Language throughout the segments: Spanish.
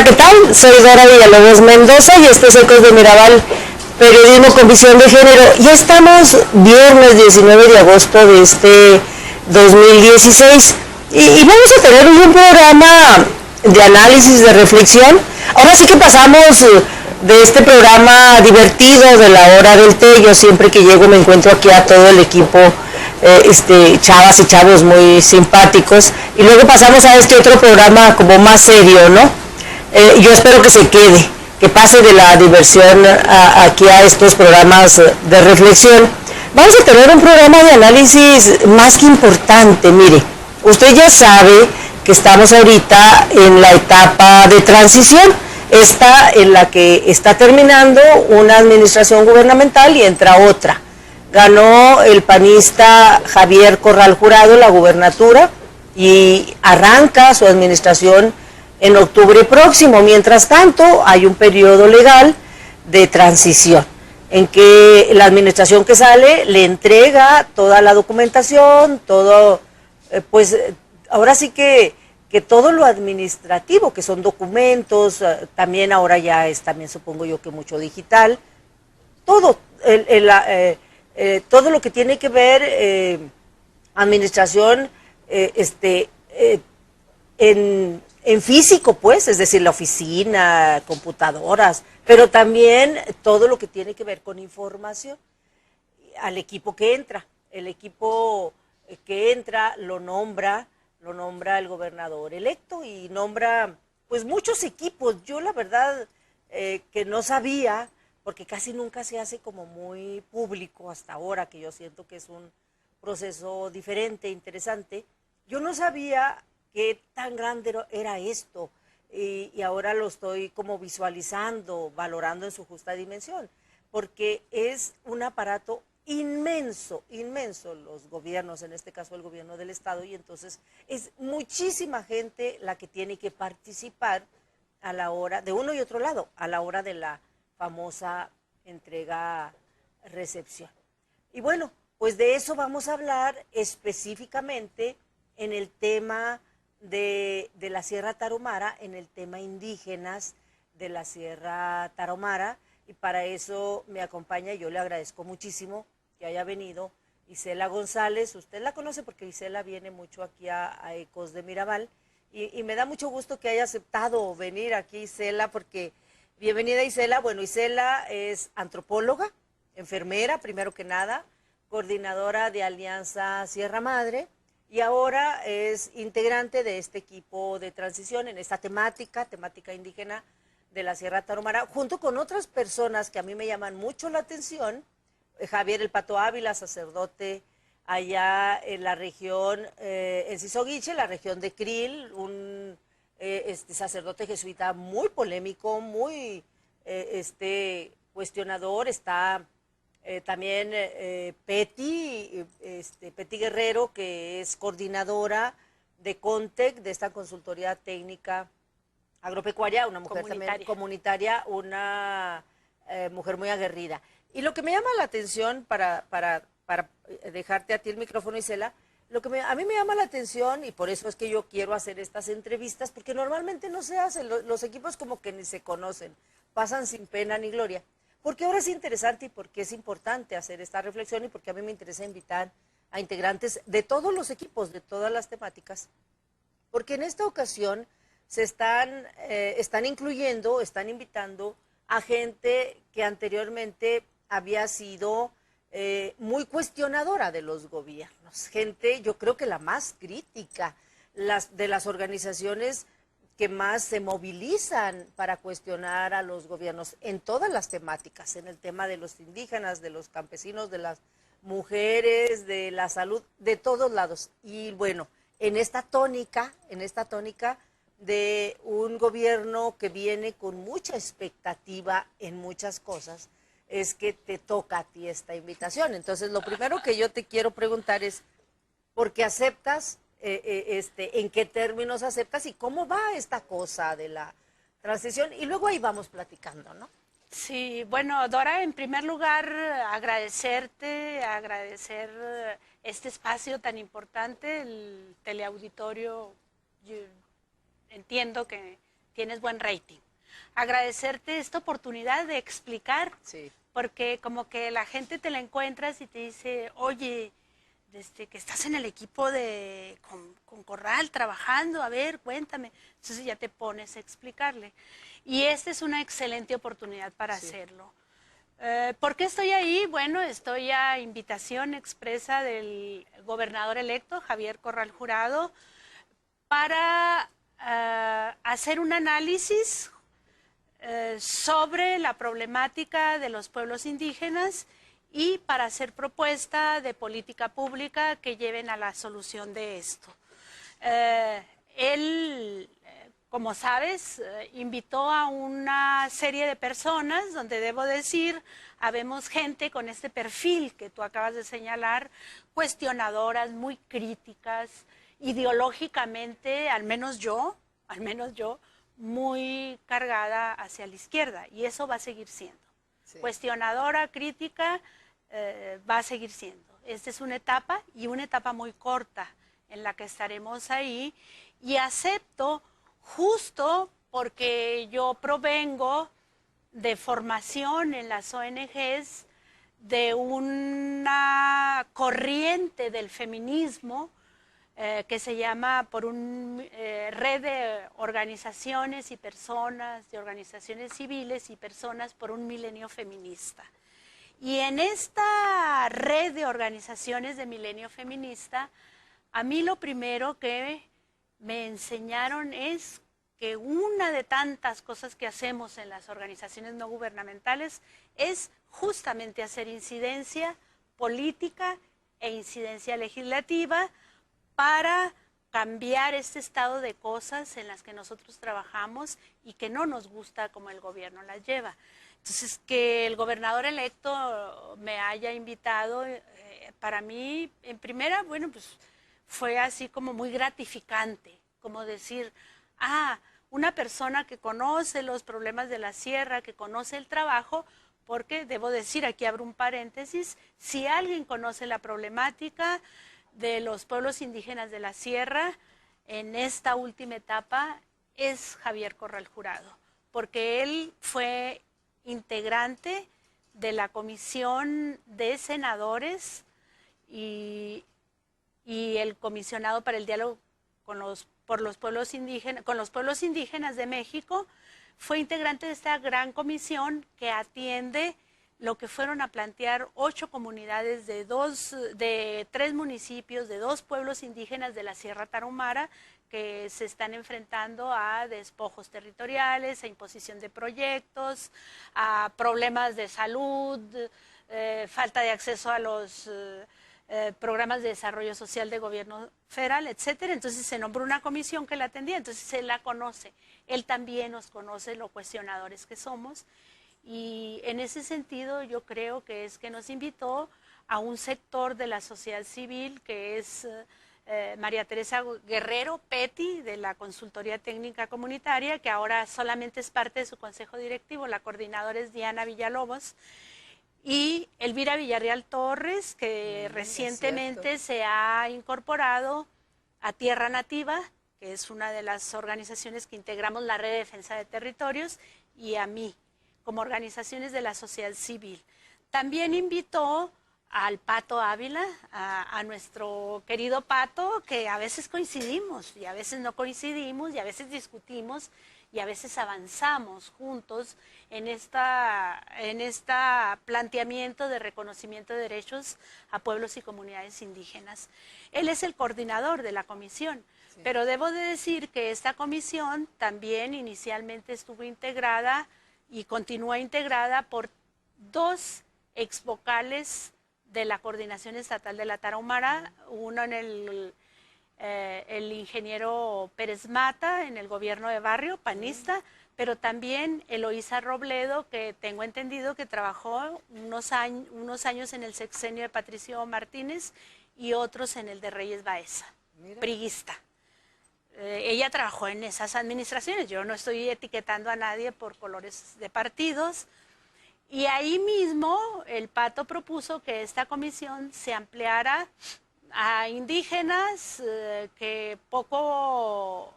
¿qué tal? Soy Dora Villalobos Mendoza y este es Ecos de Mirabal, periodismo con visión de género. Ya estamos viernes 19 de agosto de este 2016 y vamos a tener un programa de análisis, de reflexión. Ahora sí que pasamos de este programa divertido de la hora del té. Yo siempre que llego me encuentro aquí a todo el equipo, chavas y chavos muy simpáticos, y luego pasamos a este otro programa como más serio, ¿no? Yo espero que se quede, que pase de la diversión aquí a estos programas de reflexión. Vamos a tener un programa de análisis más que importante. Mire, usted ya sabe que estamos ahorita en la etapa de transición, esta en la que está terminando una administración gubernamental y entra otra. Ganó el panista Javier Corral Jurado la gubernatura y arranca su administración en octubre próximo. Mientras tanto, hay un periodo legal de transición en que la administración que sale le entrega toda la documentación, todo, pues ahora sí que todo lo administrativo, que son documentos, también ahora ya es, también supongo yo que mucho digital, todo, todo lo que tiene que ver administración en físico, pues, es decir, la oficina, computadoras, pero también todo lo que tiene que ver con información al equipo que entra. El equipo que entra lo nombra el gobernador electo y nombra pues muchos equipos. Yo la verdad que no sabía, porque casi nunca se hace como muy público hasta ahora, que yo siento que es un proceso diferente, interesante. Yo no sabía qué tan grande era esto y ahora lo estoy como visualizando, valorando en su justa dimensión, porque es un aparato inmenso, inmenso los gobiernos, en este caso el gobierno del estado, y entonces es muchísima gente la que tiene que participar a la hora, de uno y otro lado, a la hora de la famosa entrega-recepción. Y bueno, pues de eso vamos a hablar específicamente en el tema de la Sierra Tarahumara, en el tema indígenas de la Sierra Tarahumara, y para eso me acompaña, y yo le agradezco muchísimo que haya venido, Isela González. Usted la conoce porque Isela viene mucho aquí a Ecos de Mirabal, y me da mucho gusto que haya aceptado venir aquí, Isela, porque bienvenida, Isela. Bueno, Isela es antropóloga, enfermera, primero que nada, coordinadora de Alianza Sierra Madre, y ahora es integrante de este equipo de transición en esta temática indígena de la Sierra Tarahumara, junto con otras personas que a mí me llaman mucho la atención. Javier El Pato Ávila, sacerdote allá en la región, en Sisoguiche, la región de Krill, un sacerdote jesuita muy polémico, muy cuestionador. Está también Peti Guerrero, que es coordinadora de CONTEC, de esta consultoría técnica agropecuaria, una mujer también comunitaria, una mujer muy aguerrida. Y lo que me llama la atención, para dejarte a ti el micrófono, Isela, a mí me llama la atención, y por eso es que yo quiero hacer estas entrevistas, porque normalmente no se hacen, los equipos como que ni se conocen, pasan sin pena ni gloria. Porque ahora es interesante y porque es importante hacer esta reflexión, y porque a mí me interesa invitar a integrantes de todos los equipos, de todas las temáticas, porque en esta ocasión se están incluyendo, están invitando a gente que anteriormente había sido muy cuestionadora de los gobiernos, gente, yo creo que la más crítica, de las organizaciones que más se movilizan para cuestionar a los gobiernos en todas las temáticas, en el tema de los indígenas, de los campesinos, de las mujeres, de la salud, de todos lados. Y bueno, en esta tónica de un gobierno que viene con mucha expectativa en muchas cosas, es que te toca a ti esta invitación. Entonces, lo primero que yo te quiero preguntar es, ¿por qué aceptas? ¿En qué términos aceptas y cómo va esta cosa de la transición? Y luego ahí vamos platicando, ¿no? Sí, bueno, Dora, en primer lugar, agradecer este espacio tan importante, el teleauditorio. Yo entiendo que tienes buen rating. Agradecerte esta oportunidad de explicar, Sí. porque como que la gente te la encuentras y te dice, oye, que estás en el equipo con Corral trabajando, a ver, cuéntame. Entonces ya te pones a explicarle. Y esta es una excelente oportunidad para hacerlo. ¿Por qué estoy ahí? Bueno, estoy a invitación expresa del gobernador electo, Javier Corral Jurado, para hacer un análisis sobre la problemática de los pueblos indígenas y para hacer propuesta de política pública que lleven a la solución de esto. Él, como sabes, invitó a una serie de personas donde debo decir, habemos gente con este perfil que tú acabas de señalar, cuestionadoras, muy críticas, ideológicamente, al menos yo, muy cargada hacia la izquierda, y eso va a seguir siendo. Sí. Cuestionadora, crítica, va a seguir siendo. Esta es una etapa, y una etapa muy corta en la que estaremos ahí, y acepto justo porque yo provengo de formación en las ONGs, de una corriente del feminismo que se llama por una red de organizaciones y personas, de organizaciones civiles y personas por un milenio feminista. Y en esta red de organizaciones de milenio feminista, a mí lo primero que me enseñaron es que una de tantas cosas que hacemos en las organizaciones no gubernamentales es justamente hacer incidencia política e incidencia legislativa para cambiar este estado de cosas en las que nosotros trabajamos y que no nos gusta como el gobierno las lleva. Entonces, que el gobernador electo me haya invitado, para mí, en primera, bueno, pues fue así como muy gratificante, como decir, una persona que conoce los problemas de la sierra, que conoce el trabajo, porque debo decir, aquí abro un paréntesis, si alguien conoce la problemática de los pueblos indígenas de la sierra en esta última etapa es Javier Corral Jurado, porque él fue integrante de la comisión de senadores y el comisionado para el diálogo con los pueblos indígenas de México, fue integrante de esta gran comisión que atiende lo que fueron a plantear 8 comunidades de 3 municipios, de 2 pueblos indígenas de la Sierra Tarahumara, que se están enfrentando a despojos territoriales, a imposición de proyectos, a problemas de salud, falta de acceso a los programas de desarrollo social de gobierno federal, etcétera. Entonces se nombró una comisión que la atendía, entonces él la conoce. Él también nos conoce, los cuestionadores que somos. Y en ese sentido yo creo que es que nos invitó a un sector de la sociedad civil que es María Teresa Guerrero Petty, de la Consultoría Técnica Comunitaria, que ahora solamente es parte de su consejo directivo. La coordinadora es Diana Villalobos, y Elvira Villarreal Torres, que recientemente se ha incorporado a Tierra Nativa, que es una de las organizaciones que integramos la Red de Defensa de Territorios, y a mí, como organizaciones de la sociedad civil. También invitó al Pato Ávila, a nuestro querido Pato, que a veces coincidimos y a veces no coincidimos y a veces discutimos y a veces avanzamos juntos en este planteamiento de reconocimiento de derechos a pueblos y comunidades indígenas. Él es el coordinador de la comisión, sí. Pero debo de decir que esta comisión también inicialmente estuvo integrada y continúa integrada por 2 exvocales de la Coordinación Estatal de la Tarahumara, uno en el ingeniero Pérez Mata, en el gobierno de barrio, panista, pero también Eloísa Robledo, que tengo entendido que trabajó unos años en el sexenio de Patricio Martínez y otros en el de Reyes Baeza, priista. Ella trabajó en esas administraciones, yo no estoy etiquetando a nadie por colores de partidos, y ahí mismo el Pato propuso que esta comisión se ampliara a indígenas que poco,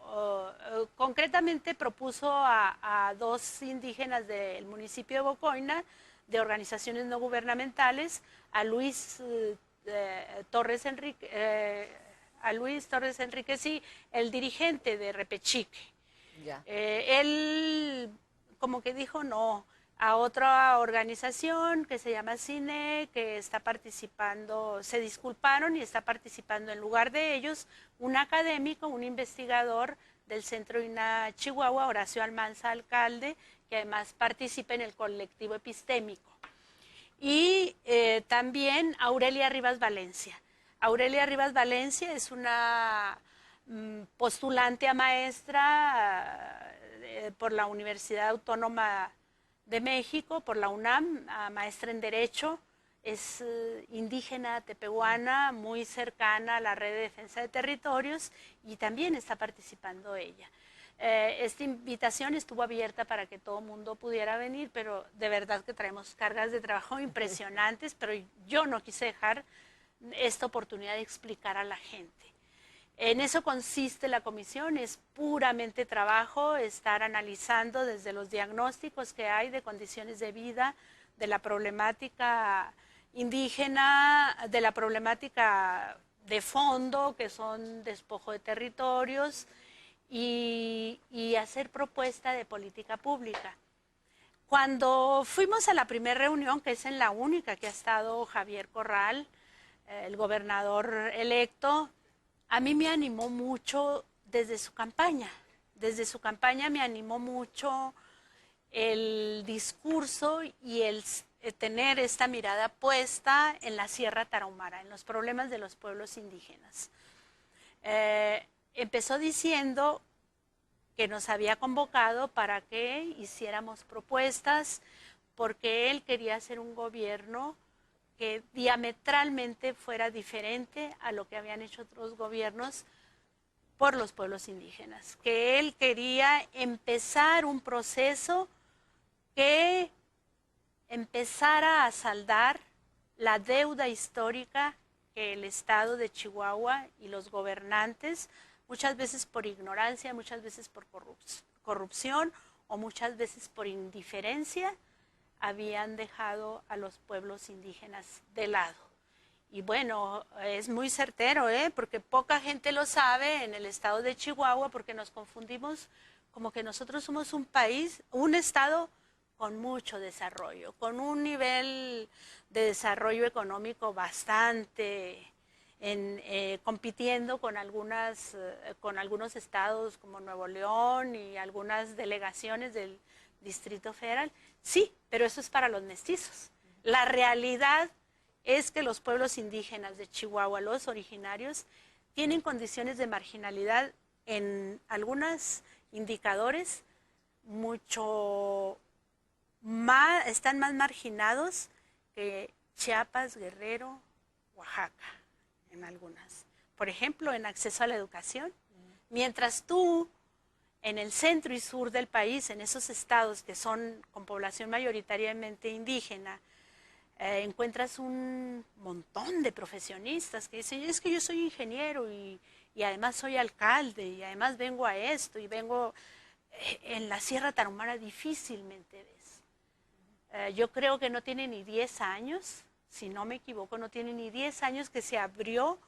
concretamente propuso a 2 indígenas del municipio de Bocoina, de organizaciones no gubernamentales, a Luis Torres Enrique, sí, el dirigente de Repechique. Ya. Él como que dijo no a otra organización que se llama CINE, que está participando, se disculparon y está participando en lugar de ellos un académico, un investigador del Centro INAH Chihuahua, Horacio Almanza, alcalde, que además participa en el colectivo epistémico. Y también Aurelia Rivas Valencia. Aurelia Rivas Valencia es una postulante a maestra por la Universidad Autónoma de México, por la UNAM, maestra en Derecho, es indígena tepehuana, muy cercana a la Red de Defensa de Territorios, y también está participando ella. Esta invitación estuvo abierta para que todo el mundo pudiera venir, pero de verdad que traemos cargas de trabajo impresionantes, pero yo no quise dejar esta oportunidad de explicar a la gente. En eso consiste la comisión, es puramente trabajo, estar analizando desde los diagnósticos que hay de condiciones de vida, de la problemática indígena, de la problemática de fondo, que son despojo de territorios, y hacer propuesta de política pública. Cuando fuimos a la primera reunión, que es en la única que ha estado Javier Corral, el gobernador electo, a mí me animó mucho desde su campaña. Desde su campaña me animó mucho el discurso y el tener esta mirada puesta en la Sierra Tarahumara, en los problemas de los pueblos indígenas. Empezó diciendo que nos había convocado para que hiciéramos propuestas, porque él quería hacer un gobierno que diametralmente fuera diferente a lo que habían hecho otros gobiernos por los pueblos indígenas, que él quería empezar un proceso que empezara a saldar la deuda histórica que el Estado de Chihuahua y los gobernantes, muchas veces por ignorancia, muchas veces por corrupción o muchas veces por indiferencia, habían dejado a los pueblos indígenas de lado. Y bueno, es muy certero, porque poca gente lo sabe en el estado de Chihuahua, porque nos confundimos como que nosotros somos un país, un estado con mucho desarrollo, con un nivel de desarrollo económico bastante, compitiendo con algunos estados como Nuevo León y algunas delegaciones del Distrito Federal. Sí, pero eso es para los mestizos. La realidad es que los pueblos indígenas de Chihuahua, los originarios, tienen condiciones de marginalidad en algunos indicadores mucho más, están más marginados que Chiapas, Guerrero, Oaxaca, en algunas. Por ejemplo, en acceso a la educación. Mientras tú, en el centro y sur del país, en esos estados que son con población mayoritariamente indígena, encuentras un montón de profesionistas que dicen, es que yo soy ingeniero y además soy alcalde y además vengo a esto y vengo en la Sierra Tarahumara difícilmente ves. Yo creo que no tiene ni 10 años, si no me equivoco, no tiene ni 10 años que se abrió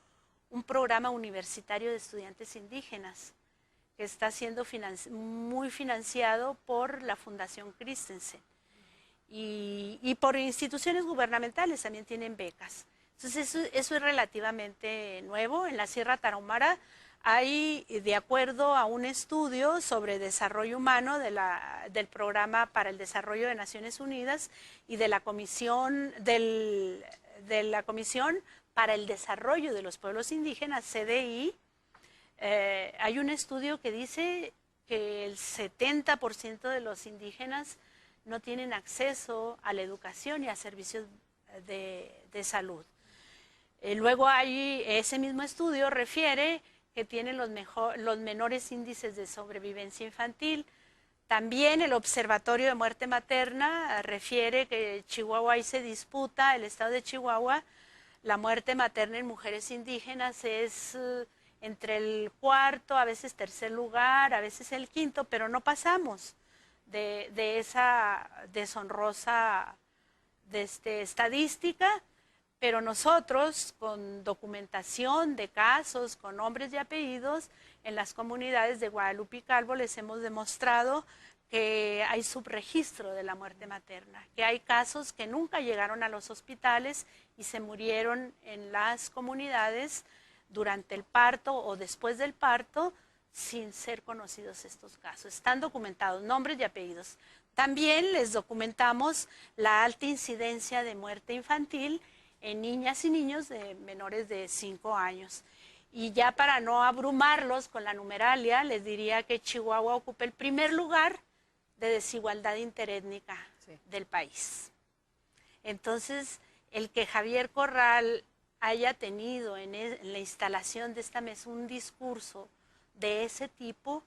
un programa universitario de estudiantes indígenas que está siendo muy financiado por la Fundación Christensen y por instituciones gubernamentales también tienen becas. Entonces eso es relativamente nuevo. En la Sierra Tarahumara hay, de acuerdo a un estudio sobre desarrollo humano del Programa para el Desarrollo de Naciones Unidas y de la Comisión para el Desarrollo de los Pueblos Indígenas, CDI, hay un estudio que dice que el 70% de los indígenas no tienen acceso a la educación y a servicios de salud. Luego ese mismo estudio refiere que tienen los menores índices de sobrevivencia infantil. También el Observatorio de Muerte Materna refiere que Chihuahua ahí se disputa, el estado de Chihuahua, La muerte materna en mujeres indígenas es entre el cuarto, a veces tercer lugar, a veces el quinto, pero no pasamos de esa deshonrosa estadística, pero nosotros con documentación de casos, con nombres y apellidos, en las comunidades de Guadalupe y Calvo les hemos demostrado que hay subregistro de la muerte materna, que hay casos que nunca llegaron a los hospitales y se murieron en las comunidades durante el parto o después del parto sin ser conocidos estos casos. Están documentados nombres y apellidos. También les documentamos la alta incidencia de muerte infantil en niñas y niños de menores de 5 años. Y ya para no abrumarlos con la numeralia, les diría que Chihuahua ocupa el primer lugar de desigualdad interétnica del país. Entonces, el que Javier Corral haya tenido en la instalación de esta mesa un discurso de ese tipo,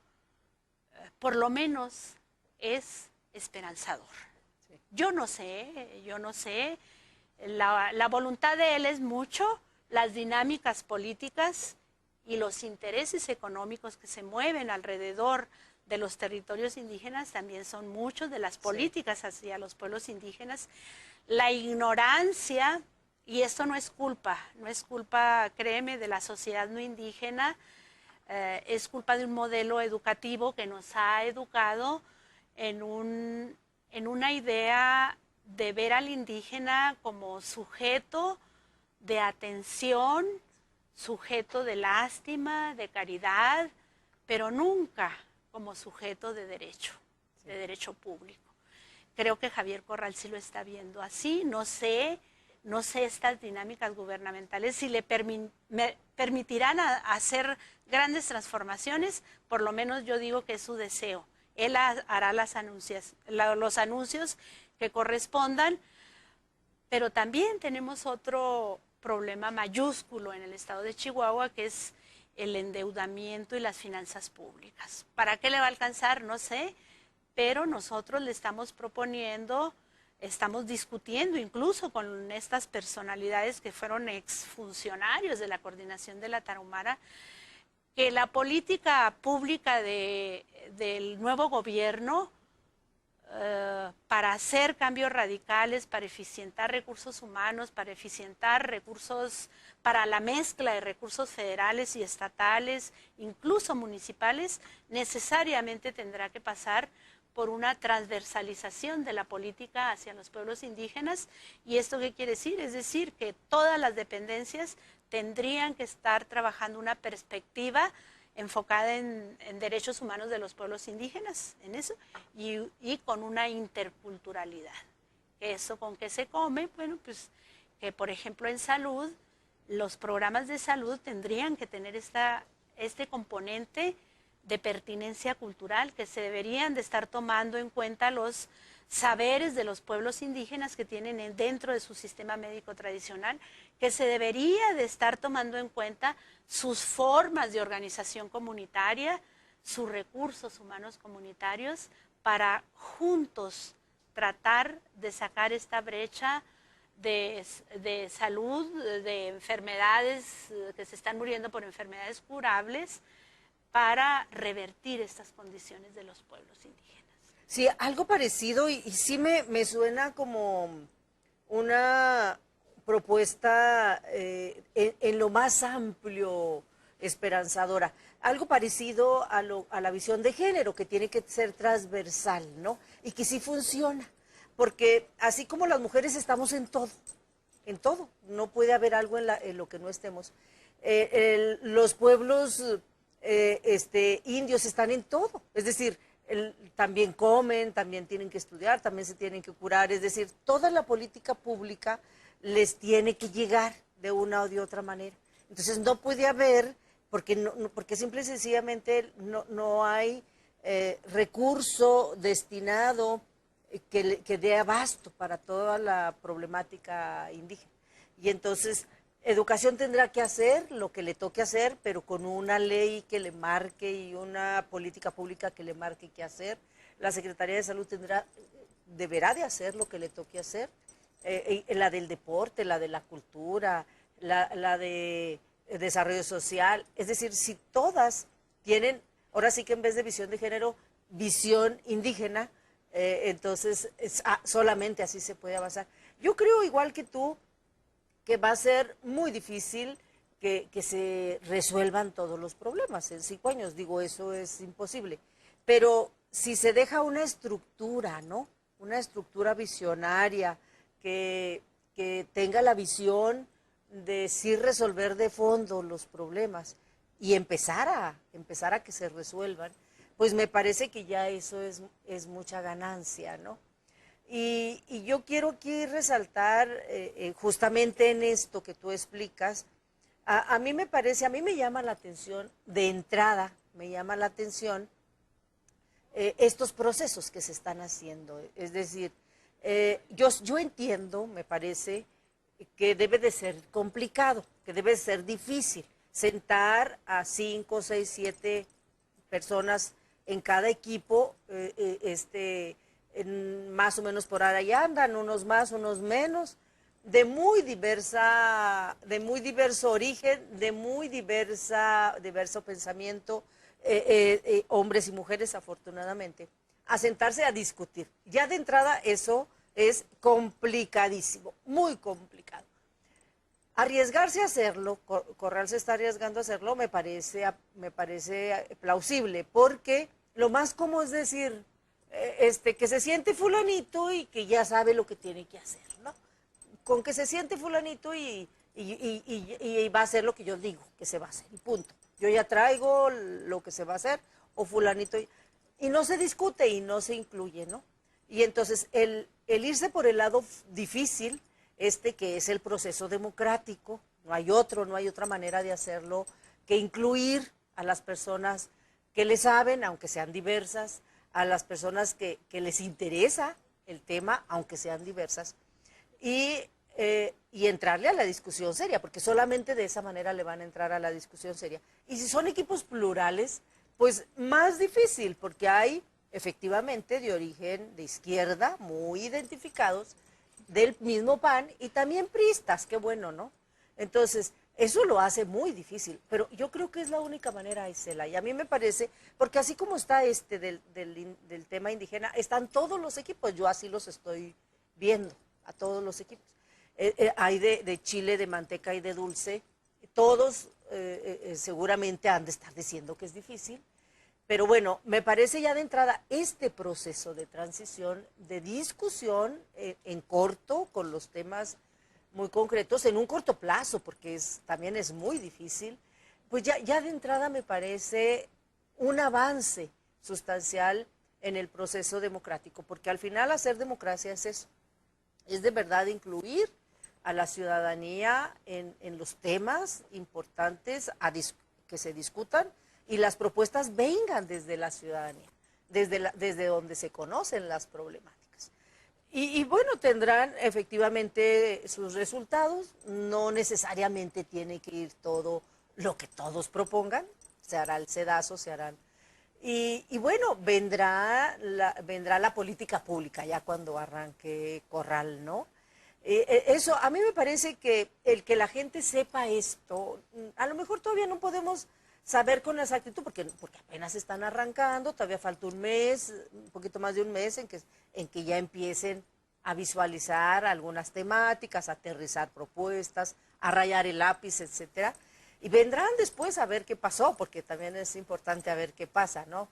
por lo menos es esperanzador. Sí. Yo no sé, la voluntad de él es mucho, las dinámicas políticas y los intereses económicos que se mueven alrededor de los territorios indígenas también son muchos, de las políticas hacia los pueblos indígenas. La ignorancia, y esto no es culpa, créeme, de la sociedad no indígena, es culpa de un modelo educativo que nos ha educado en una idea de ver al indígena como sujeto de atención, sujeto de lástima, de caridad, pero nunca como sujeto de derecho público. Creo que Javier Corral sí lo está viendo así. No sé estas dinámicas gubernamentales si le permitirán hacer grandes transformaciones. Por lo menos yo digo que es su deseo. Él hará los anuncios que correspondan, pero también tenemos otro problema mayúsculo en el estado de Chihuahua, que es el endeudamiento y las finanzas públicas. ¿Para qué le va a alcanzar? No sé, pero nosotros le estamos proponiendo, estamos discutiendo incluso con estas personalidades que fueron exfuncionarios de la coordinación de la Tarahumara, que la política pública del nuevo gobierno para hacer cambios radicales, para eficientar recursos humanos, para eficientar recursos, para la mezcla de recursos federales y estatales, incluso municipales, necesariamente tendrá que pasar por una transversalización de la política hacia los pueblos indígenas. ¿Y esto qué quiere decir? Es decir, que todas las dependencias tendrían que estar trabajando una perspectiva enfocada en derechos humanos de los pueblos indígenas, en eso, y con una interculturalidad. ¿Eso con qué se come? Bueno, pues que por ejemplo en salud, los programas de salud tendrían que tener este componente de pertinencia cultural, que se deberían de estar tomando en cuenta los saberes de los pueblos indígenas que tienen dentro de su sistema médico tradicional, que se debería de estar tomando en cuenta sus formas de organización comunitaria, sus recursos humanos comunitarios, para juntos tratar de sacar esta brecha de salud, de enfermedades que se están muriendo por enfermedades curables, para revertir estas condiciones de los pueblos indígenas. Sí, algo parecido y sí me suena como una propuesta en lo más amplio, esperanzadora. Algo parecido a la visión de género, que tiene que ser transversal, ¿no? Y que sí funciona, porque así como las mujeres estamos en todo, no puede haber algo en lo que no estemos. Los pueblos indios están en todo, es decir, también comen, también tienen que estudiar, también se tienen que curar, es decir, toda la política pública les tiene que llegar de una o de otra manera. Entonces no puede haber, porque simple y sencillamente no hay recurso destinado que dé abasto para toda la problemática indígena. Y entonces educación tendrá que hacer lo que le toque hacer, pero con una ley que le marque y una política pública que le marque qué hacer. La Secretaría de Salud deberá de hacer lo que le toque hacer. La del deporte, la de la cultura, la de desarrollo social, es decir, si todas tienen, ahora sí que en vez de visión de género, visión indígena, entonces solamente así se puede avanzar. Yo creo, igual que tú, que va a ser muy difícil que se resuelvan todos los problemas en 5 años. Digo, eso es imposible. Pero si se deja una estructura, ¿no? Una estructura visionaria que tenga la visión de sí resolver de fondo los problemas y empezar a que se resuelvan, pues me parece que ya eso es mucha ganancia, ¿no? Y yo quiero aquí resaltar justamente en esto que tú explicas, a mí me parece, a mí me llama la atención, de entrada me llama la atención estos procesos que se están haciendo. Es decir, yo entiendo, me parece, que debe de ser complicado, que debe de ser difícil sentar a 5, 6, 7 personas en cada equipo, más o menos por ahí andan, unos más, unos menos, de muy diverso origen, de muy diverso pensamiento, hombres y mujeres, afortunadamente, a sentarse a discutir. Ya de entrada eso es complicadísimo, muy complicado. Arriesgarse a hacerlo, Corral se está arriesgando a hacerlo, me parece plausible, porque lo más cómodo es decir, que se siente fulanito y que ya sabe lo que tiene que hacer, ¿no? Con que se siente fulanito y va a hacer lo que yo digo que se va a hacer, y punto. Yo ya traigo lo que se va a hacer, o fulanito, y no se discute y no se incluye, ¿no? Y entonces el irse por el lado difícil, que es el proceso democrático, no hay otra manera de hacerlo que incluir a las personas que le saben, aunque sean diversas, a las personas que les interesa el tema, aunque sean diversas, y entrarle a la discusión seria, porque solamente de esa manera le van a entrar a la discusión seria. Y si son equipos plurales, pues más difícil, porque hay efectivamente de origen de izquierda, muy identificados, del mismo PAN, y también priistas, qué bueno, ¿no? Entonces, eso lo hace muy difícil, pero yo creo que es la única manera, Isela, y a mí me parece, porque así como está del tema indígena, están todos los equipos, yo así los estoy viendo, a todos los equipos. Hay de chile, de manteca y de dulce, todos seguramente han de estar diciendo que es difícil, pero bueno, me parece ya de entrada este proceso de transición, de discusión en corto, con los temas muy concretos, en un corto plazo, porque también es muy difícil, pues ya de entrada me parece un avance sustancial en el proceso democrático, porque al final hacer democracia es eso, es de verdad incluir a la ciudadanía en los temas importantes que se discutan, y las propuestas vengan desde la ciudadanía, desde donde se conocen las problemáticas. Y bueno, tendrán efectivamente sus resultados, no necesariamente tiene que ir todo lo que todos propongan, se hará el sedazo, se harán. Y bueno, vendrá la política pública ya cuando arranque Corral, ¿no? Eso, a mí me parece que el que la gente sepa esto, a lo mejor todavía no podemos saber con exactitud, porque apenas están arrancando, todavía falta un mes, un poquito más de un mes en que ya empiecen a visualizar algunas temáticas, a aterrizar propuestas, a rayar el lápiz, etcétera, y vendrán después a ver qué pasó, porque también es importante a ver qué pasa, ¿no?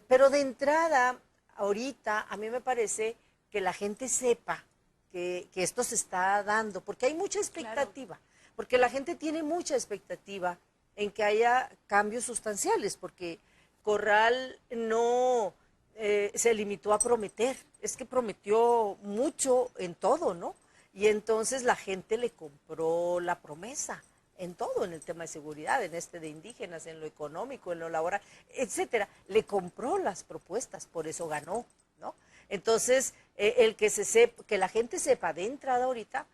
Pero de entrada, ahorita, a mí me parece que la gente sepa que esto se está dando, porque hay mucha expectativa, claro, porque la gente tiene mucha expectativa en que haya cambios sustanciales, porque Corral no se limitó a prometer, es que prometió mucho en todo, ¿no? Y entonces la gente le compró la promesa en todo, en el tema de seguridad, en de indígenas, en lo económico, en lo laboral, etcétera. Le compró las propuestas, por eso ganó, ¿no? Entonces, que la gente sepa de entrada ahorita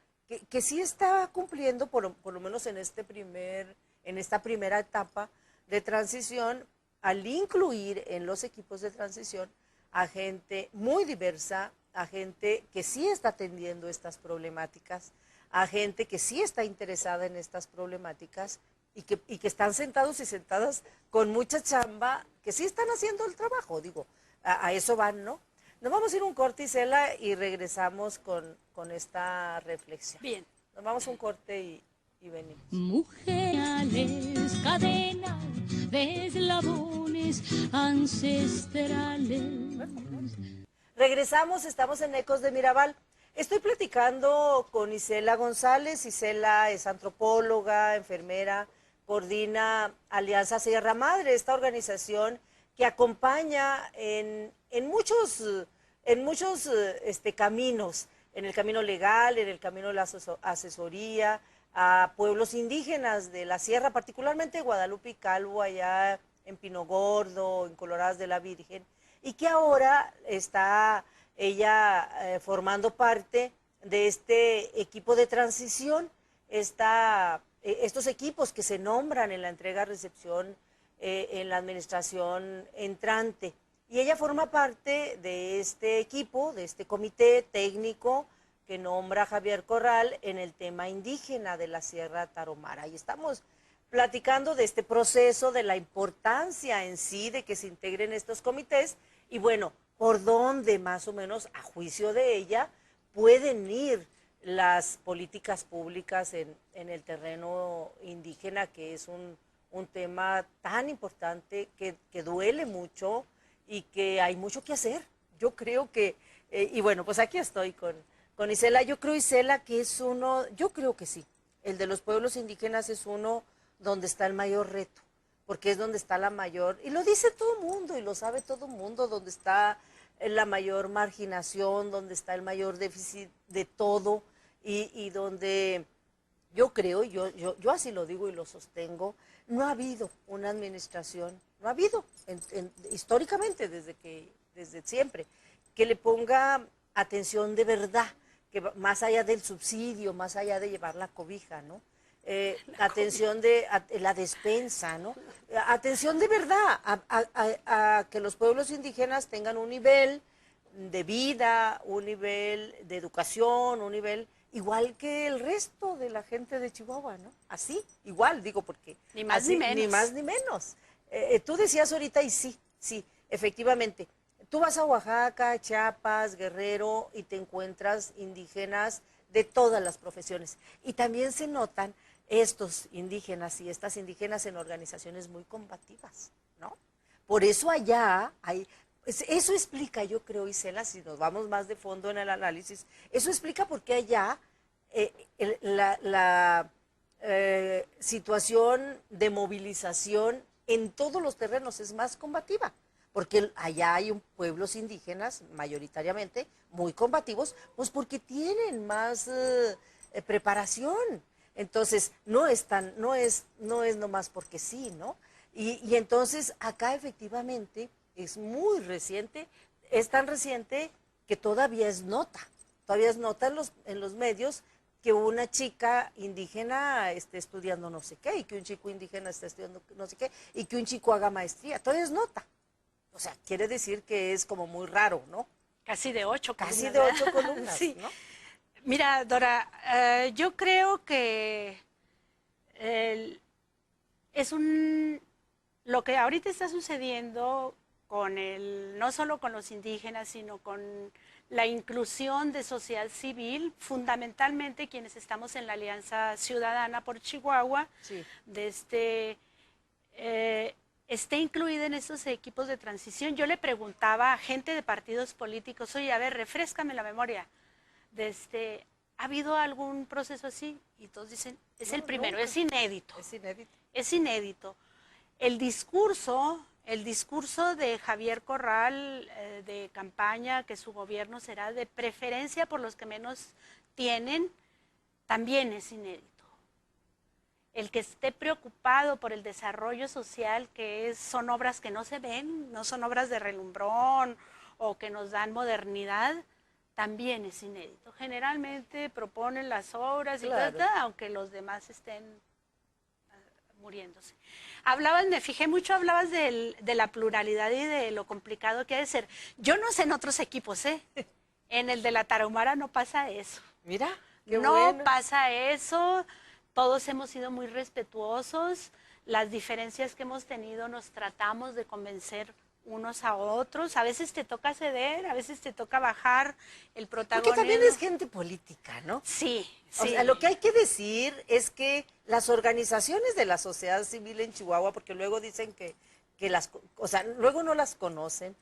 que sí está cumpliendo, por lo menos en esta primera etapa de transición, al incluir en los equipos de transición a gente muy diversa, a gente que sí está atendiendo estas problemáticas, a gente que sí está interesada en estas problemáticas y que están sentados y sentadas con mucha chamba, que sí están haciendo el trabajo, digo, a eso van, ¿no? Nos vamos a ir un corte, Isela, y regresamos con esta reflexión. Bien. Nos vamos a un corte y venimos. Mujeres, cadenas de eslabones ancestrales. Regresamos, estamos en Ecos de Mirabal. Estoy platicando con Isela González. Isela es antropóloga, enfermera, coordina Alianza Sierra Madre, esta organización que acompaña en muchos caminos, en el camino legal, en el camino de la asesoría, a pueblos indígenas de la sierra, particularmente Guadalupe y Calvo, allá en Pino Gordo, en Coloradas de la Virgen, y que ahora está ella formando parte de este equipo de transición, estos equipos que se nombran en la entrega-recepción en la administración entrante. Y ella forma parte de este equipo, de este comité técnico que nombra Javier Corral en el tema indígena de la Sierra Tarahumara. Y estamos platicando de este proceso, de la importancia en sí de que se integren estos comités y bueno, por dónde más o menos, a juicio de ella, pueden ir las políticas públicas en el terreno indígena, que es un tema tan importante que duele mucho y que hay mucho que hacer. Yo creo que, y bueno, pues aquí estoy con Isela. Yo creo, Isela, que es yo creo que sí, el de los pueblos indígenas es uno donde está el mayor reto, porque es donde está la mayor, y lo dice todo el mundo, y lo sabe todo el mundo, donde está la mayor marginación, donde está el mayor déficit de todo, y donde yo creo, yo así lo digo y lo sostengo, no ha habido una administración, no ha habido, históricamente, desde siempre, que le ponga atención de verdad, que más allá del subsidio, más allá de llevar la cobija, ¿no? Atención de la despensa, ¿no? Atención de verdad a que los pueblos indígenas tengan un nivel de vida, un nivel de educación, un nivel igual que el resto de la gente de Chihuahua, ¿no? Así, igual, digo, porque ni más así, ni menos. Ni más ni menos. Tú decías ahorita, y sí, efectivamente. Tú vas a Oaxaca, Chiapas, Guerrero y te encuentras indígenas de todas las profesiones. Y también se notan estos indígenas y estas indígenas en organizaciones muy combativas, ¿no? Por eso allá eso explica, yo creo, Isela, si nos vamos más de fondo en el análisis, eso explica por qué allá la situación de movilización en todos los terrenos es más combativa. Porque allá hay pueblos indígenas, mayoritariamente, muy combativos, pues porque tienen más preparación. Entonces, no es nomás porque sí, ¿no? Y entonces, acá efectivamente es muy reciente, es tan reciente que todavía es nota en los medios que una chica indígena esté estudiando no sé qué, y que un chico indígena esté estudiando no sé qué, y que un chico haga maestría, todavía es nota. O sea, quiere decir que es como muy raro, ¿no? Casi de 8 columnas. Casi de 8 columnas, sí. ¿no? Mira, Dora, yo creo que lo que ahorita está sucediendo no solo con los indígenas, sino con la inclusión de sociedad civil, fundamentalmente quienes estamos en la Alianza Ciudadana por Chihuahua, sí. Esté incluida en estos equipos de transición. Yo le preguntaba a gente de partidos políticos, oye, a ver, refréscame la memoria, ¿ha habido algún proceso así? Y todos dicen, es el primero, nunca. Es inédito. Es inédito. Es inédito. El discurso de Javier Corral de campaña, que su gobierno será de preferencia por los que menos tienen, también es inédito. El que esté preocupado por el desarrollo social, son obras que no se ven, no son obras de relumbrón o que nos dan modernidad, también es inédito. Generalmente proponen las obras y claro. Aunque los demás estén muriéndose. Me fijé mucho, hablabas de la pluralidad y de lo complicado que ha de ser. Yo no sé en otros equipos, en el de la Tarahumara no pasa eso. Mira. Qué no bueno. pasa eso, todos hemos sido muy respetuosos, las diferencias que hemos tenido nos tratamos de convencer unos a otros, a veces te toca ceder, a veces te toca bajar el protagonismo. Porque también es gente política, ¿no? Sí, O sí. sea, lo que hay que decir es que las organizaciones de la sociedad civil en Chihuahua, porque luego dicen que las, o sea, luego no las conocen,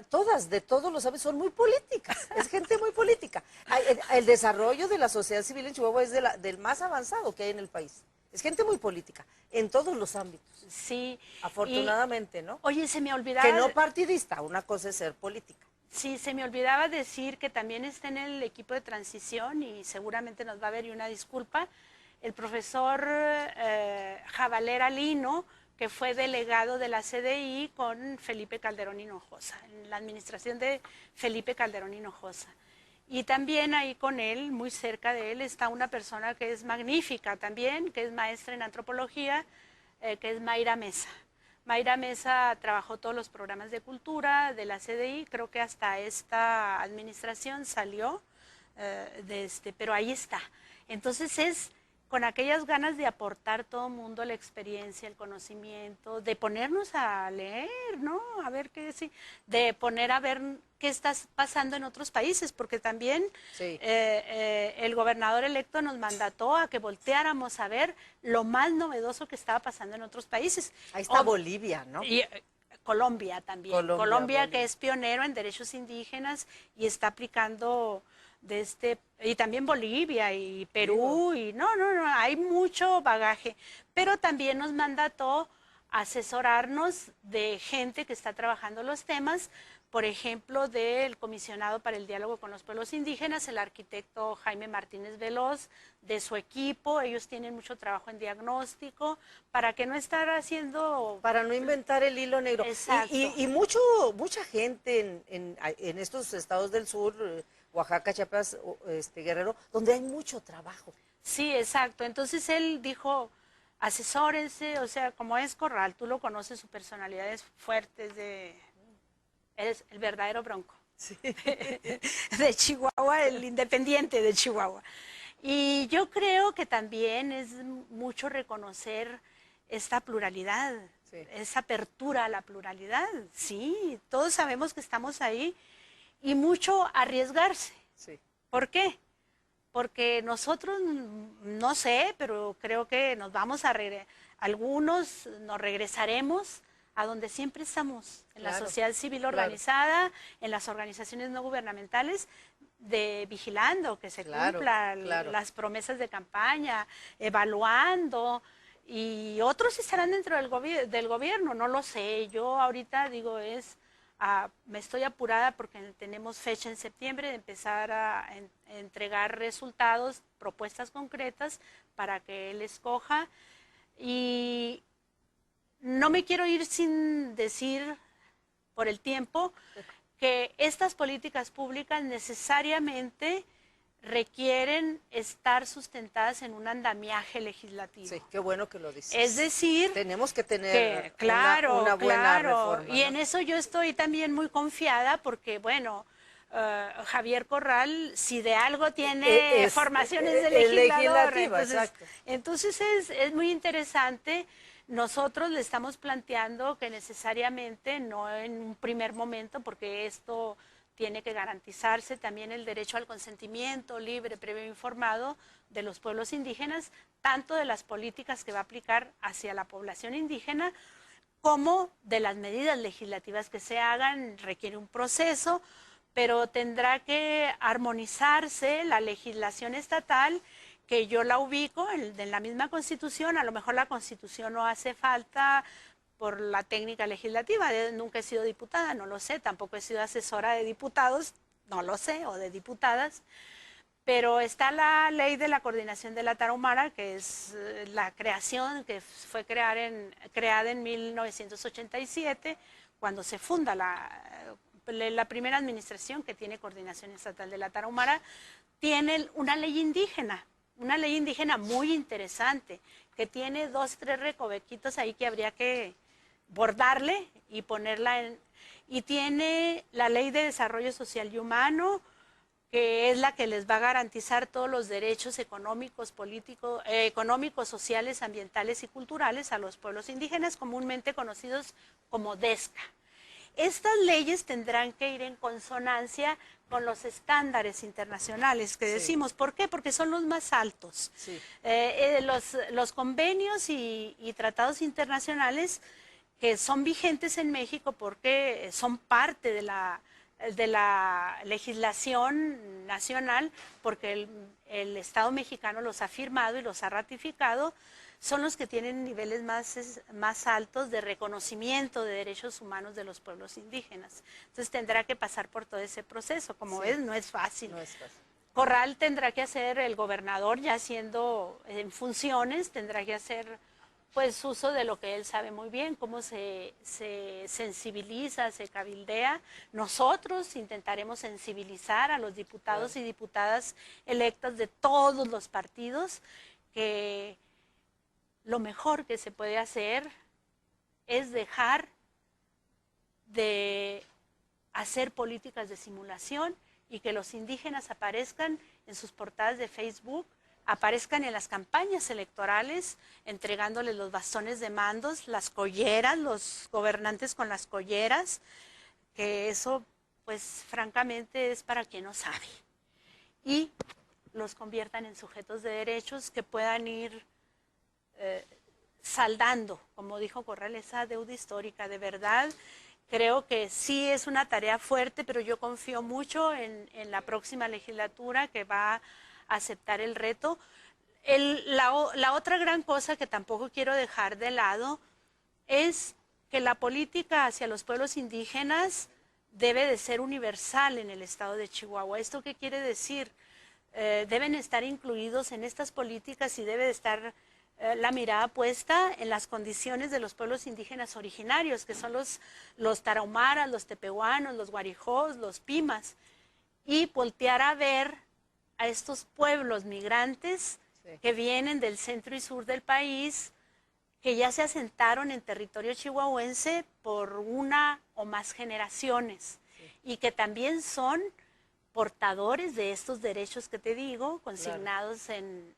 todas, de todos los sabes, son muy políticas, es gente muy política. El desarrollo de la sociedad civil en Chihuahua es del más avanzado que hay en el país. Es gente muy política, en todos los ámbitos. Sí. Afortunadamente, ¿no? Oye, se me olvidaba... Que no partidista, una cosa es ser política. Sí, se me olvidaba decir que también está en el equipo de transición y seguramente nos va a ver y una disculpa, el profesor Jabalera Lino, que fue delegado de la CDI con Felipe Calderón Hinojosa, en la administración de Felipe Calderón Hinojosa. Y también ahí con él, muy cerca de él, está una persona que es magnífica también, que es maestra en antropología, que es Mayra Mesa. Mayra Mesa trabajó todos los programas de cultura de la CDI, creo que hasta esta administración salió, pero ahí está. Entonces es con aquellas ganas de aportar todo el mundo la experiencia, el conocimiento, de ponernos a leer, ¿no? A ver qué sí, de poner a ver qué está pasando en otros países, porque también Sí. El gobernador electo nos mandató a que volteáramos a ver lo más novedoso que estaba pasando en otros países. Ahí está Bolivia, ¿no? Y Colombia también. Colombia, que es pionero en derechos indígenas y está aplicando y también Bolivia y Perú, y no, hay mucho bagaje, pero también nos mandató asesorarnos de gente que está trabajando los temas, por ejemplo, del comisionado para el diálogo con los pueblos indígenas, el arquitecto Jaime Martínez Veloz, de su equipo. Ellos tienen mucho trabajo en diagnóstico, para que no estar haciendo... Para no inventar el hilo negro. Exacto. Y mucha gente en estos estados del sur, Oaxaca, Chiapas, Guerrero, donde hay mucho trabajo. Sí, exacto. Entonces él dijo, asesórense, o sea, como es Corral, tú lo conoces, su personalidad es fuerte, es el verdadero Bronco. Sí. De Chihuahua, el independiente de Chihuahua. Y yo creo que también es mucho reconocer esta pluralidad, sí, esa apertura a la pluralidad. Sí, todos sabemos que estamos ahí y mucho arriesgarse. Sí. ¿Por qué? Porque nosotros, no sé, pero creo que nos vamos algunos nos regresaremos a donde siempre estamos, en la sociedad civil organizada, en las organizaciones no gubernamentales, vigilando que se cumplan las promesas de campaña, evaluando, y otros estarán dentro del gobierno, no lo sé. Yo ahorita digo me estoy apurada porque tenemos fecha en septiembre de empezar a entregar resultados, propuestas concretas para que él escoja, y no me quiero ir sin decir, por el tiempo, que estas políticas públicas necesariamente requieren estar sustentadas en un andamiaje legislativo. Sí, qué bueno que lo dices. Es decir, tenemos que tener una buena reforma, ¿no? Y en eso yo estoy también muy confiada porque, bueno, Javier Corral, si de algo tiene formaciones de legislador, entonces es muy interesante. Nosotros le estamos planteando que necesariamente, no en un primer momento, porque esto tiene que garantizarse también el derecho al consentimiento libre, previo e informado de los pueblos indígenas, tanto de las políticas que va a aplicar hacia la población indígena, como de las medidas legislativas que se hagan. Requiere un proceso, pero tendrá que armonizarse la legislación estatal, que yo la ubico en la misma Constitución. A lo mejor la Constitución no hace falta por la técnica legislativa. Nunca he sido diputada, no lo sé, tampoco he sido asesora de diputados, no lo sé, o de diputadas, pero está la ley de la coordinación de la Tarahumara, que es la creación, que fue creada en 1987, cuando se funda la primera administración que tiene coordinación estatal de la Tarahumara. Tiene una ley indígena muy interesante, que tiene 2, 3 recovequitos ahí que habría que bordarle y ponerla y tiene la ley de desarrollo social y humano, que es la que les va a garantizar todos los derechos económicos, políticos, económicos, sociales, ambientales y culturales a los pueblos indígenas, comúnmente conocidos como DESCA. Estas leyes tendrán que ir en consonancia con los estándares internacionales que decimos. ¿Por qué? Porque son los más altos. Sí. Los convenios y tratados internacionales que son vigentes en México porque son parte de la legislación nacional, porque el Estado mexicano los ha firmado y los ha ratificado, son los que tienen niveles más altos de reconocimiento de derechos humanos de los pueblos indígenas. Entonces tendrá que pasar por todo ese proceso. Como ves, no es fácil. No es fácil. Corral tendrá que hacer, el gobernador ya siendo en funciones, tendrá que hacer pues uso de lo que él sabe muy bien, cómo se sensibiliza, se cabildea. Nosotros intentaremos sensibilizar a los diputados y diputadas electas de todos los partidos que lo mejor que se puede hacer es dejar de hacer políticas de simulación y que los indígenas aparezcan en sus portadas de Facebook, aparezcan en las campañas electorales, entregándoles los bastones de mandos, las colleras, los gobernantes con las colleras, que eso, pues, francamente es para quien no sabe. Y los conviertan en sujetos de derechos que puedan ir saldando, como dijo Corral, esa deuda histórica. De verdad, creo que sí es una tarea fuerte, pero yo confío mucho en la próxima legislatura que va a aceptar el reto. La otra gran cosa que tampoco quiero dejar de lado es que la política hacia los pueblos indígenas debe de ser universal en el estado de Chihuahua. ¿Esto qué quiere decir? Deben estar incluidos en estas políticas y debe de estar la mirada puesta en las condiciones de los pueblos indígenas originarios, que son los tarahumaras, los tepehuanos, los guarijós, los pimas, y voltear a ver a estos pueblos migrantes que vienen del centro y sur del país, que ya se asentaron en territorio chihuahuense por una o más generaciones, y que también son portadores de estos derechos que te digo, consignados en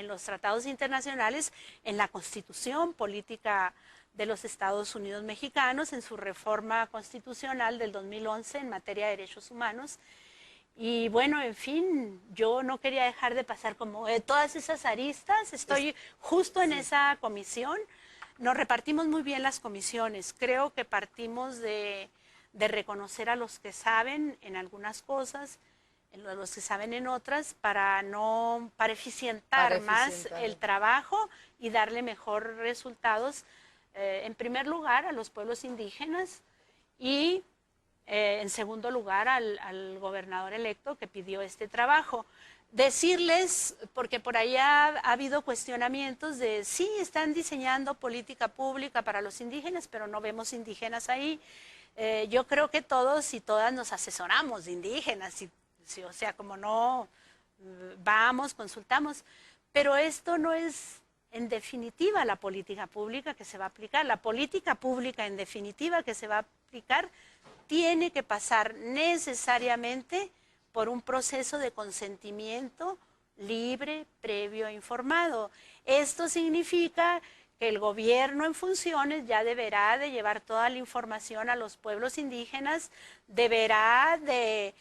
los tratados internacionales, en la Constitución Política de los Estados Unidos Mexicanos, en su reforma constitucional del 2011 en materia de derechos humanos. Y bueno, en fin, yo no quería dejar de pasar como todas esas aristas. Estoy justo en esa comisión. Nos repartimos muy bien las comisiones. Creo que partimos de reconocer a los que saben en algunas cosas, a los que saben en otras, para eficientar más el trabajo y darle mejor resultados, en primer lugar, a los pueblos indígenas y en segundo lugar al gobernador electo que pidió este trabajo. Decirles, porque por ahí ha habido cuestionamientos de sí, están diseñando política pública para los indígenas, pero no vemos indígenas ahí. Yo creo que todos y todas nos asesoramos de indígenas, o sea, como no vamos, consultamos, pero esto no es en definitiva la política pública que se va a aplicar. La política pública en definitiva que se va a aplicar tiene que pasar necesariamente por un proceso de consentimiento libre, previo e informado. Esto significa que el gobierno en funciones ya deberá de llevar toda la información a los pueblos indígenas, deberá de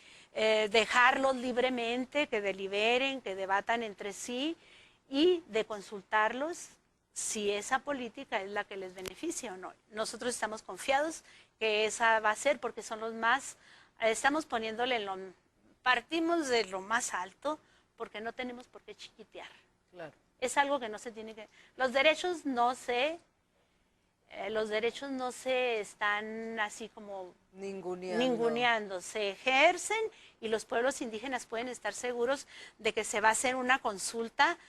dejarlos libremente, que deliberen, que debatan entre sí y de consultarlos si esa política es la que les beneficia o no. Nosotros estamos confiados que esa va a ser porque son los más, estamos poniéndole, partimos de lo más alto porque no tenemos por qué chiquitear. Claro. Es algo que no se tiene que... Los derechos no se están así como ninguneando, se ejercen y los pueblos indígenas pueden estar seguros de que se va a hacer una consulta,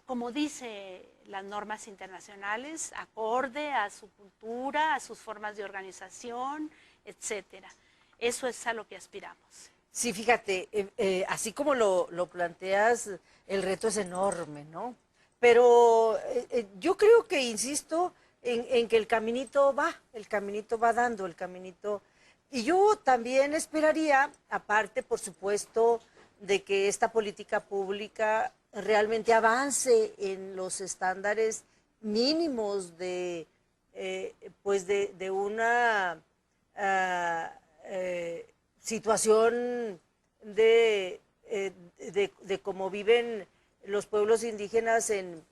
como dice las normas internacionales, acorde a su cultura, a sus formas de organización, etcétera. Eso es a lo que aspiramos. Sí, fíjate, así como lo planteas, el reto es enorme, ¿no? Pero yo creo que, insisto, en que el caminito va dando, el caminito, Y yo también esperaría, aparte, por supuesto, de que esta política pública realmente avance en los estándares mínimos de, pues de una situación de cómo viven los pueblos indígenas en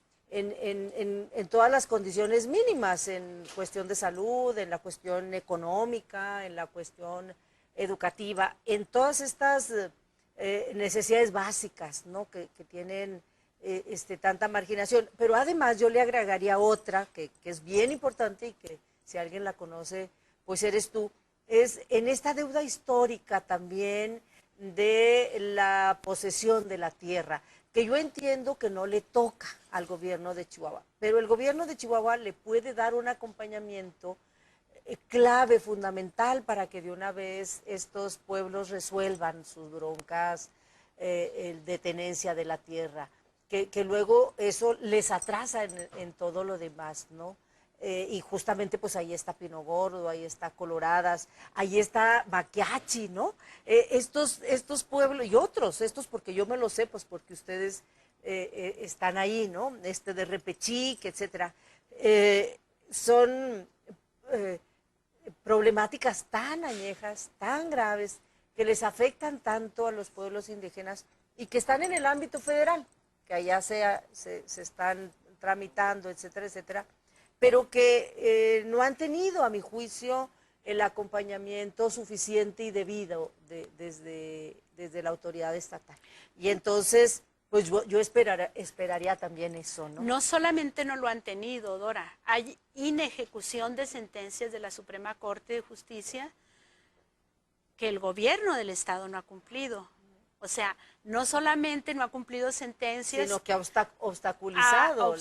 todas las condiciones mínimas, en cuestión de salud, en la cuestión económica, en la cuestión educativa, en todas estas necesidades básicas, ¿no? que tienen tanta marginación. Pero además yo le agregaría otra que es bien importante y que si alguien la conoce, pues eres tú, es en esta deuda histórica también de la posesión de la tierra, que yo entiendo que no le toca al gobierno de Chihuahua, pero el gobierno de Chihuahua le puede dar un acompañamiento clave, fundamental, para que de una vez estos pueblos resuelvan sus broncas de tenencia de la tierra, que luego eso les atrasa en todo lo demás, ¿no? Y justamente pues ahí está Pino Gordo, ahí está Coloradas, ahí está Maquiachi, ¿no? Estos pueblos y otros, estos porque yo me lo sé, pues porque ustedes están ahí, ¿no? De Repechic, etcétera. Son problemáticas tan añejas, tan graves, que les afectan tanto a los pueblos indígenas y que están en el ámbito federal, que allá se están tramitando, etcétera, etcétera, pero que no han tenido, a mi juicio, el acompañamiento suficiente y debido desde la autoridad estatal. Y entonces, pues yo esperaría también eso, ¿no? No solamente no lo han tenido, Dora, hay inejecución de sentencias de la Suprema Corte de Justicia que el gobierno del Estado no ha cumplido. O sea, no solamente no ha cumplido sentencias, sino que ha obstaculizado.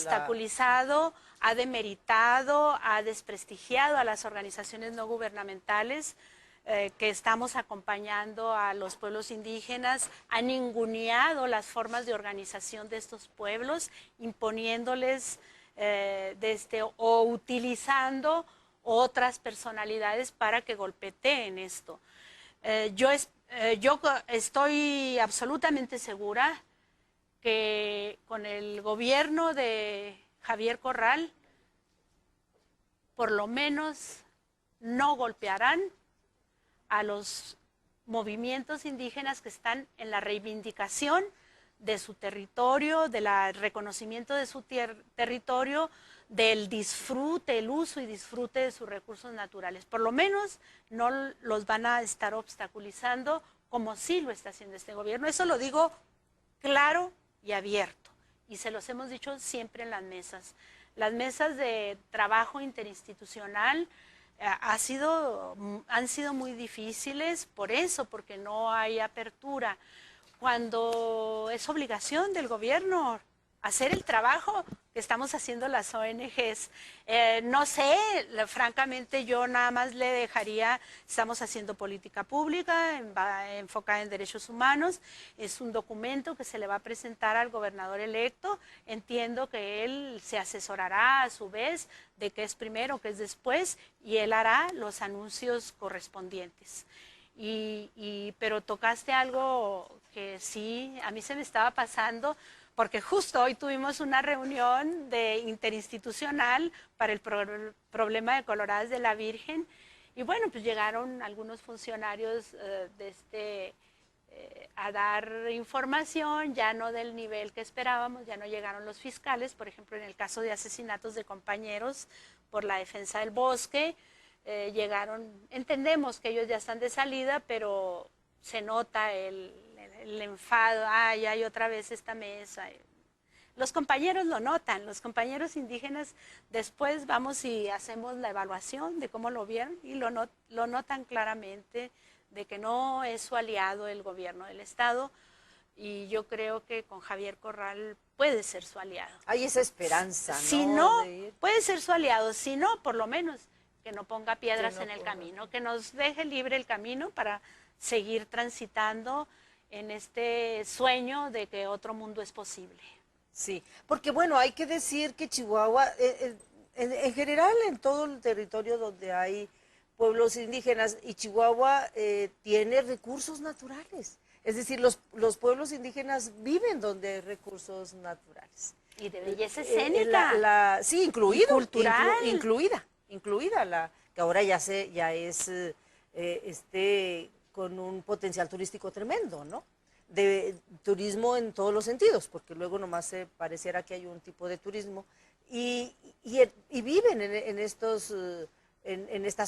Ha demeritado, ha desprestigiado a las organizaciones no gubernamentales que estamos acompañando a los pueblos indígenas, ha ninguneado las formas de organización de estos pueblos, imponiéndoles o utilizando otras personalidades para que golpeteen esto. Yo estoy absolutamente segura que con el gobierno de Javier Corral, por lo menos no golpearán a los movimientos indígenas que están en la reivindicación de su territorio, del reconocimiento de su territorio, del disfrute, el uso y disfrute de sus recursos naturales. Por lo menos no los van a estar obstaculizando como sí lo está haciendo este gobierno. Eso lo digo claro y abierto, y se los hemos dicho siempre en las mesas. Las mesas de trabajo interinstitucional han sido muy difíciles por eso, porque no hay apertura. Cuando es obligación del gobierno hacer el trabajo que estamos haciendo las ONGs. No sé, francamente yo nada más le dejaría, estamos haciendo política pública enfocada en derechos humanos, es un documento que se le va a presentar al gobernador electo, entiendo que él se asesorará a su vez de qué es primero, qué es después, y él hará los anuncios correspondientes. Pero tocaste algo que sí, a mí se me estaba pasando, porque justo hoy tuvimos una reunión interinstitucional para el problema de Coloradas de la Virgen, y bueno, pues llegaron algunos funcionarios a dar información, ya no del nivel que esperábamos, ya no llegaron los fiscales, por ejemplo, en el caso de asesinatos de compañeros por la defensa del bosque, llegaron, entendemos que ellos ya están de salida, pero se nota el enfado, ay, hay otra vez esta mesa. Los compañeros lo notan, los compañeros indígenas, después vamos y hacemos la evaluación de cómo lo vieron y lo notan claramente de que no es su aliado el gobierno del Estado, y yo creo que con Javier Corral puede ser su aliado. Hay esa esperanza, ¿no? Si no, puede ser su aliado, si no, por lo menos que no ponga piedras en el camino, que nos deje libre el camino para seguir transitando en este sueño de que otro mundo es posible. Sí, porque bueno, hay que decir que Chihuahua, en general en todo el territorio donde hay pueblos indígenas, y Chihuahua tiene recursos naturales. Es decir, los pueblos indígenas viven donde hay recursos naturales. Y de belleza escénica. Sí, incluido. Y cultural. Incluida la que ahora ya es con un potencial turístico tremendo, ¿no? De turismo en todos los sentidos, porque luego nomás pareciera que hay un tipo de turismo y viven en estas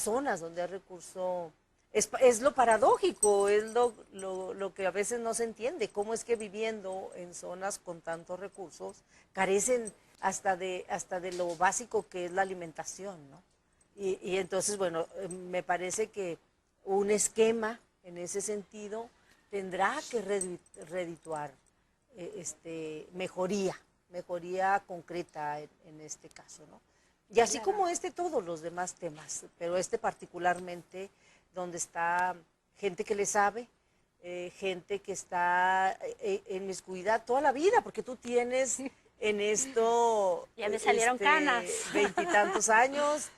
zonas donde hay recurso. Es lo paradójico, es lo que a veces no se entiende, cómo es que viviendo en zonas con tantos recursos carecen hasta de lo básico que es la alimentación, ¿no? Y entonces, bueno, me parece que un esquema en ese sentido tendrá que redituar mejoría concreta en este caso, ¿no? Y así como todos los demás temas, pero particularmente donde está gente que le sabe, gente que está inmiscuida toda la vida, porque tú tienes en esto... Ya me salieron canas. 20 y tantos años,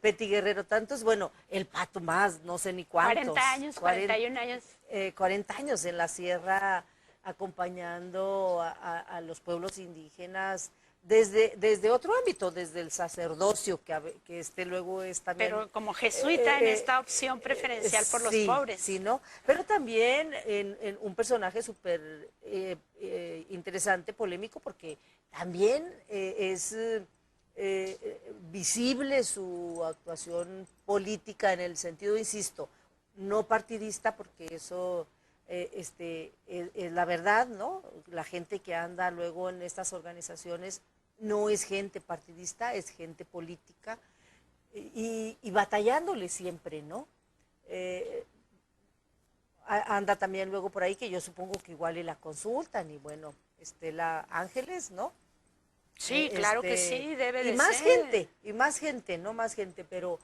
Peti Guerrero tantos, bueno, el Pato más, no sé ni cuántos. 40 años, 41 años. 40 años en la sierra acompañando a los pueblos indígenas desde otro ámbito, desde el sacerdocio, que luego es también... Pero como jesuita en esta opción preferencial por los pobres. Sí, ¿no? Pero también en un personaje súper interesante, polémico, porque también es visible su actuación política en el sentido, insisto, no partidista, porque eso... es la verdad, ¿no? La gente que anda luego en estas organizaciones no es gente partidista, es gente política y batallándole siempre, ¿no? Anda también luego por ahí, que yo supongo que igual y la consultan, y bueno, Estela Ángeles, ¿no? Sí, claro que sí, debe de ser. Y más gente, no más gente, pero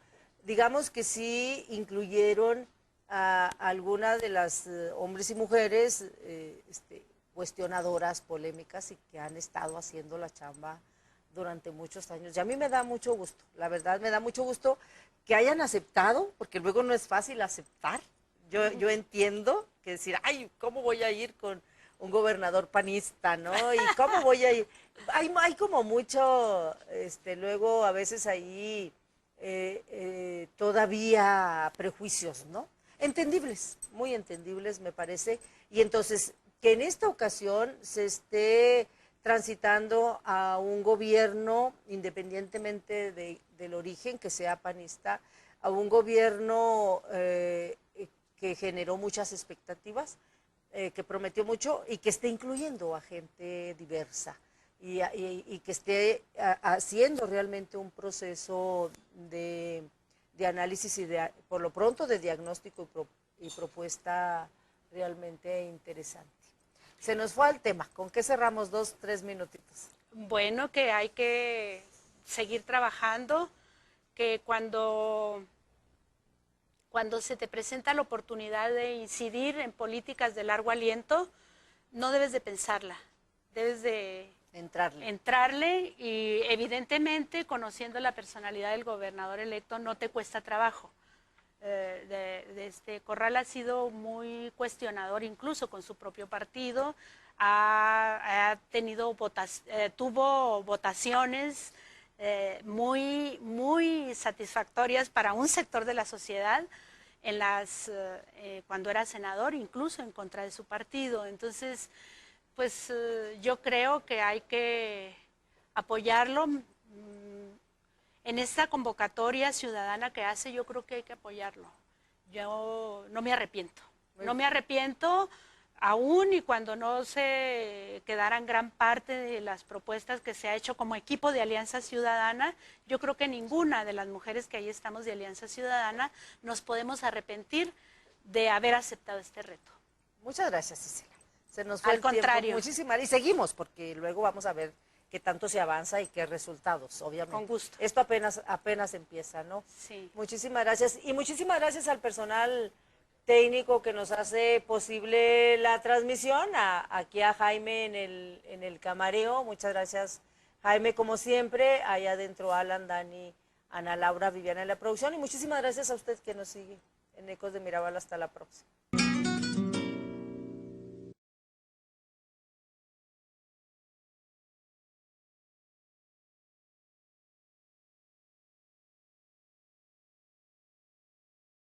digamos que sí incluyeron a algunas de las hombres y mujeres cuestionadoras, polémicas, y que han estado haciendo la chamba durante muchos años. Y a mí me da mucho gusto, la verdad me da mucho gusto que hayan aceptado, porque luego no es fácil aceptar. Yo entiendo que decir, ay, ¿cómo voy a ir con un gobernador panista, no? ¿Y cómo voy a ir? Hay como mucho, luego a veces ahí todavía prejuicios, ¿no? Entendibles, muy entendibles me parece, y entonces que en esta ocasión se esté transitando a un gobierno, independientemente del origen, que sea panista, a un gobierno que generó muchas expectativas, que prometió mucho y que esté incluyendo a gente diversa y que esté haciendo realmente un proceso de análisis y por lo pronto de diagnóstico y propuesta realmente interesante. Se nos fue al tema. ¿Con qué cerramos 2, 3 minutitos? Bueno, que hay que seguir trabajando, que cuando se te presenta la oportunidad de incidir en políticas de largo aliento, no debes de pensarla, debes de entrarle, y evidentemente, conociendo la personalidad del gobernador electo, no te cuesta trabajo. Corral ha sido muy cuestionador incluso con su propio partido, tuvo votaciones muy, muy satisfactorias para un sector de la sociedad cuando era senador, incluso en contra de su partido. Entonces, pues yo creo que hay que apoyarlo. En esta convocatoria ciudadana que hace, yo creo que hay que apoyarlo. Yo no me arrepiento. No me arrepiento, aún y cuando no se quedaran gran parte de las propuestas que se ha hecho como equipo de Alianza Ciudadana. Yo creo que ninguna de las mujeres que ahí estamos de Alianza Ciudadana nos podemos arrepentir de haber aceptado este reto. Muchas gracias, Isela. Se nos fue el contrario. Muchísimas, y seguimos, porque luego vamos a ver qué tanto se avanza y qué resultados, obviamente. Con gusto. Esto apenas empieza, ¿no? Sí. Muchísimas gracias. Y muchísimas gracias al personal técnico que nos hace posible la transmisión, aquí a Jaime en el camareo. Muchas gracias, Jaime, como siempre. Allá adentro, Alan, Dani, Ana Laura, Viviana en la producción, y muchísimas gracias a usted que nos sigue en Ecos de Mirabal. Hasta la próxima.